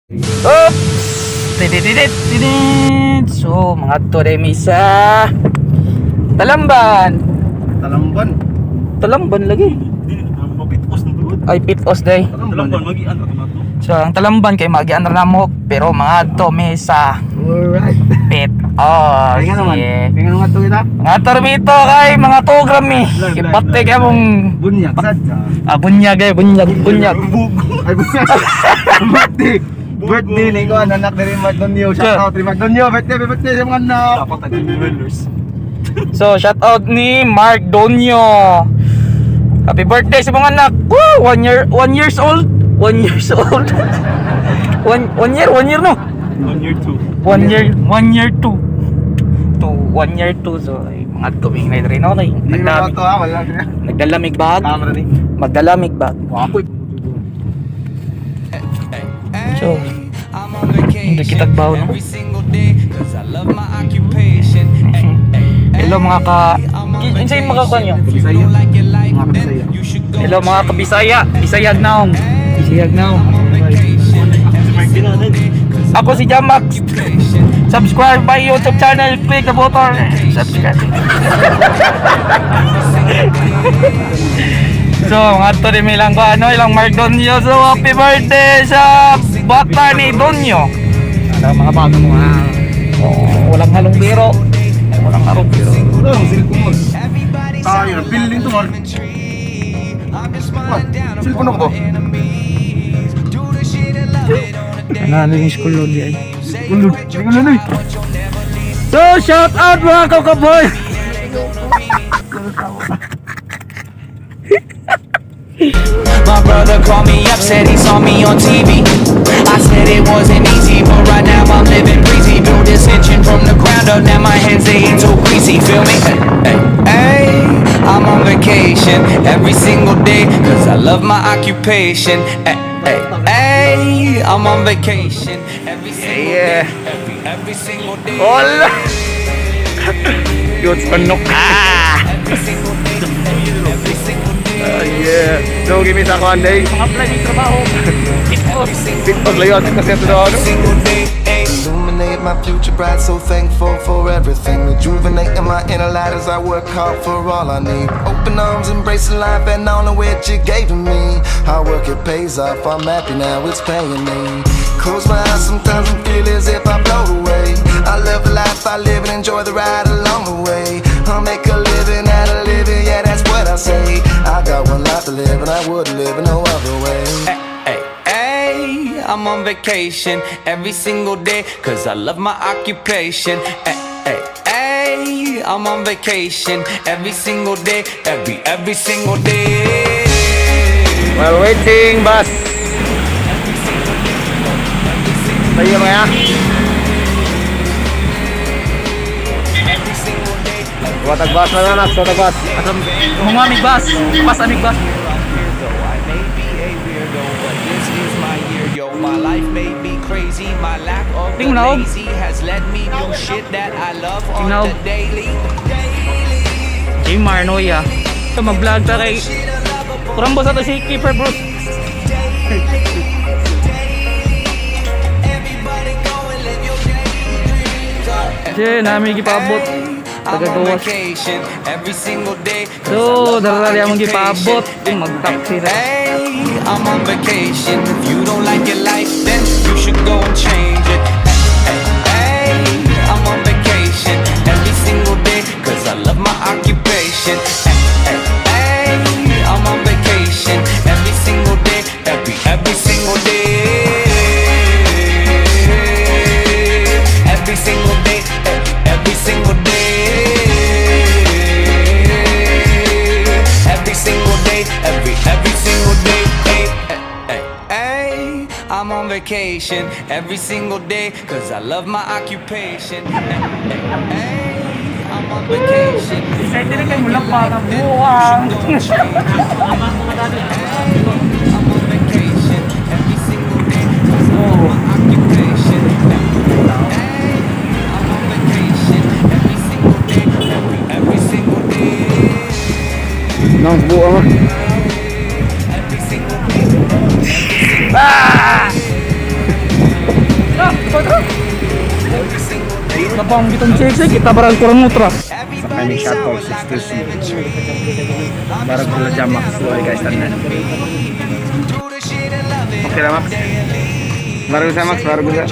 Oops! Tidididididid! So, mga Toremi sa Talamban. Talamban. Talamban lagi. Mapitos na doon. Ay, pitos day. Talamban, mag-ian ka na to. So, ang Talamban kay magian na mo, pero mga Tomesa Alright. pitos. Kaya nga naman. Yeah. Kaya nga naman ito kita. Mga Tormito kay mga tugram eh. Ipate kaya mong Bunyag. Sad. bunyag eh, bunyag. Ay, bunyag. Birthday. Birthday ni ko, anak ni Rimag Donyo. Shout out Rimag Donyo. Birthday sa mga anak. Dapat tayo dwellers. So, shout out ni Mark Donyo. Happy birthday sa mga anak. Woo! 1 years old. 1 years old. 1 year no? 1 year 2. 1 year 2. To 1 year 2. So, ay, mga tuming na rin ako. Hindi na ito ha, wala na. Nagdalamig bag. Camera ni. Magdalamig bag. Wapoy. So, hindi kita baw no? Hello mga Insay mga kanyo? Bisaya. Mga Bisaya. Hello mga kabisaya. Bisayag naong. Bisayag naong. Ako si Jamax. Subscribe my YouTube channel. Click the button. Subscribe. So, nga to rin ilang ko ilang Mark Donyo. So, happy birthday sa bata ni Donyo. Ano mga bago mo ha? Oh, walang halong biro. Walang halong biro. Ito ang silpon. Tayo, building to Mark. Silpon ako. Ano yung school load yan? Ulod. Hindi ko lanay. So, shout out mga kakaboy! My brother called me up, said he saw me on TV. I said it wasn't easy, but right now I'm living breezy. Build this engine from the ground up, now my hands they ain't so greasy. Feel me? Hey, hey, I'm on vacation every single day, cause I love my occupation. Hey, hey, hey, I'm on vacation every single day. Every single day. Hola! Yun, panok. Every single day. Every single day. Yeah. So, give me sa kuhan day. Mga plan yung trabaho. Pitpag layon. Kasi ito na ano. Single day. Illuminate my future bright, so thankful for everything. Rejuvenating my inner light as I work hard for all I need. Open arms, embracing life and all the what you gave to me. Hard work, it pays off, I'm happy now, it's paying me. Close my eyes sometimes and feel as if I float away. I live the life I live and enjoy the ride along the way. I'll make a living out of living, yeah, that's what I say. I got one life to live and I wouldn't live in no other way. Hey, hey, I'm on vacation every single day, cause I love my occupation. Hey, hey, hey, I'm on vacation every single day, every single day. While waiting, bus. Tayo mga ya. Watag bus na nanak. Watag bus. Humamig bus. Pasamig bus. I may be a weirdo, but this is my year, yo. My life may be crazy, my lack of the Tingnan. lazy has led me do shit that I love on Tingnan. the daily. Jay Marnoya. So, mag-vlog ta kay Kurang boss ato si Keeper Bruce. Jay, namin gipaabot. I'm on Tagagawas. vacation every single day. So, darari among gipaabot. Mag-taxi na. Hey, I'm on vacation. If you don't like your life, then you should go and change it. Hey, hey, I'm on vacation every single day, cause I love my occupation. Hey, hey, hey, I'm on vacation every single day, every single day. Every single day, every single day. Every single day, every single day. Hey, hey, hey, I'm on vacation every single day, cause I love my occupation. Hey, hey, hey, I'm on vacation. Say, dili kay mula para buwang. I'm on vacation every single day, cause I love my occupation. Hey, I'm on vacation every single day, every single day. Nang buo mo. Every single day. Ah! na pang bitong check kita barang kurang mutra. Sa kami shuttle 6-2. Barang pula jam Max. Luar guys tanan. Oke lah Max. Baru saya Max, baru guna.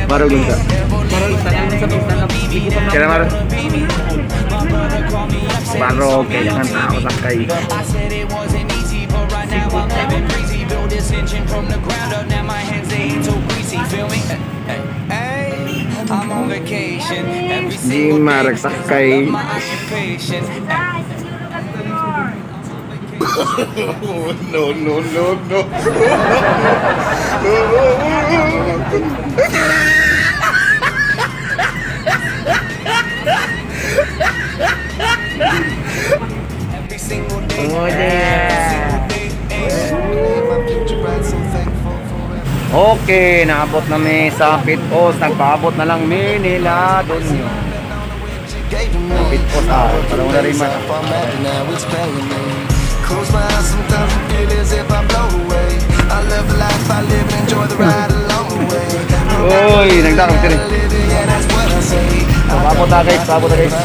Baru guna. Kira baru. Baru oke, jangan tahu lah kayak. Di marek sakai. No. Oh Oke, naabot na may sa Pitpos. Nagpaabot na lang may nila doon yun. Pitpos para wala rin man. Close my eyes, sometimes I feel as if I blow away. I live a life I live and enjoy the ride along the way. Uy, nagdarong sila. Yeah, that's what I say. Paabot na guys, paabot na guys.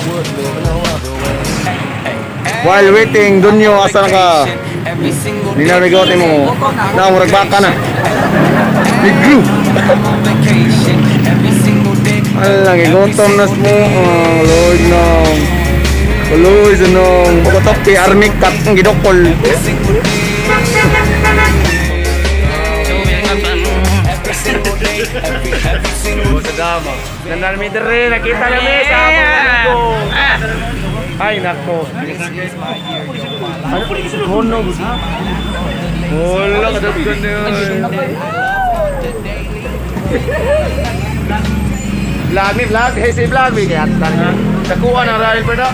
While waiting, Dunyo, asan ka? Ninarigote mo. Murag baka na. Biglu! Alang, igotom nas mo. Lord nong. Lord nong. Pagkatopi, armik kat ang gidokol. Sadama. Nandami dere, nakita namin sa ako. Ay, nako. Ano po yung honog? Wala ka dapat ganyan. Vlog. Hey, si vlog. Kaya tanga. Sakuha ng Rail pa na.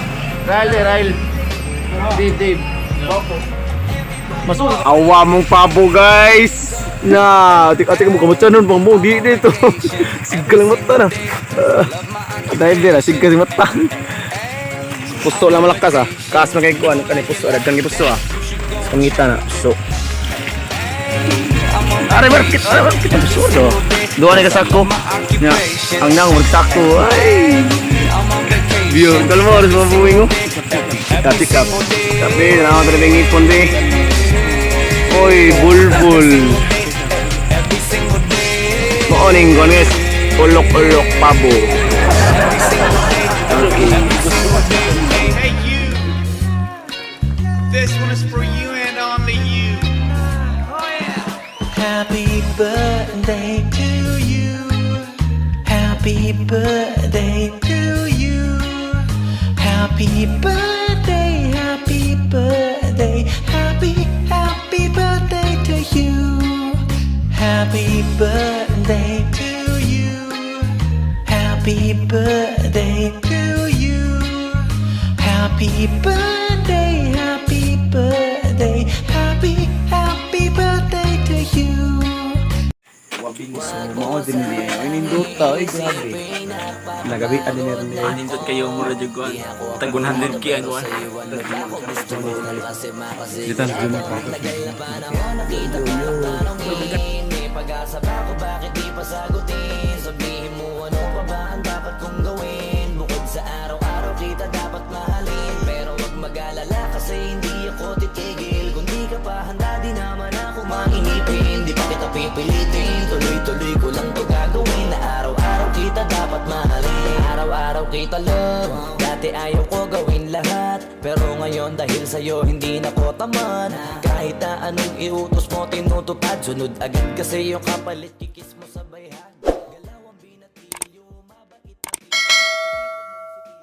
Rail. Dave. Masuk. Awa mong pabo, guys. Na, atik-atik mo kamatsa nun. Bang mo, di dito. Sigka lang mata na. Dahil din, sigka lang mata. Puso lang malakas ah. Kaas na kayo kuhan. Kanay puso. Dagkan kayo puso ah. Pangita na. Puso. Aray markit. Ang puso. So, doon na kasako. Ang nang magsako. Ay. View. Kalau mo harus mabuhay mo. Katikap. Tapi, naman talaga yung ipon di. Oy, bulbul. Mooning guys. Ulok-ulok pabo. Hey you, this one is for you and only you. Happy birthday to you. Happy birthday to you. Happy birthday, happy birthday, happy birthday to you. Happy birthday to you. Happy birthday to you. Happy birthday, happy birthday, happy birthday to you. So, mao din niya. Inindot ta. Ay, grabe. Nagabi, ano niya rin niya. Nindot kayo mura juguan. Tag 100k ang kuan. Ditan, dyan pa. Pag-asa pa ako, bakit di pa sagutin? Sabihin mo ano pa ba ang dapat kong gawin? Bukod sa araw-araw kita dapat mahalin. Pero wag mag-alala kasi hindi ako titigil. Kung di ka pa handa, di naman ako manginipin. Di pa kita pipilitin, tuloy-tuloy ko lang to gagawin. Na araw-araw kita dapat mahalin. Araw-araw kita love. Dati ayaw ko gawin lahat, pero ngayon dahil sa'yo hindi na ko tamad. Kahit na anong iutos mo tinutupad, sunod agad kasi yung kapalit kikis.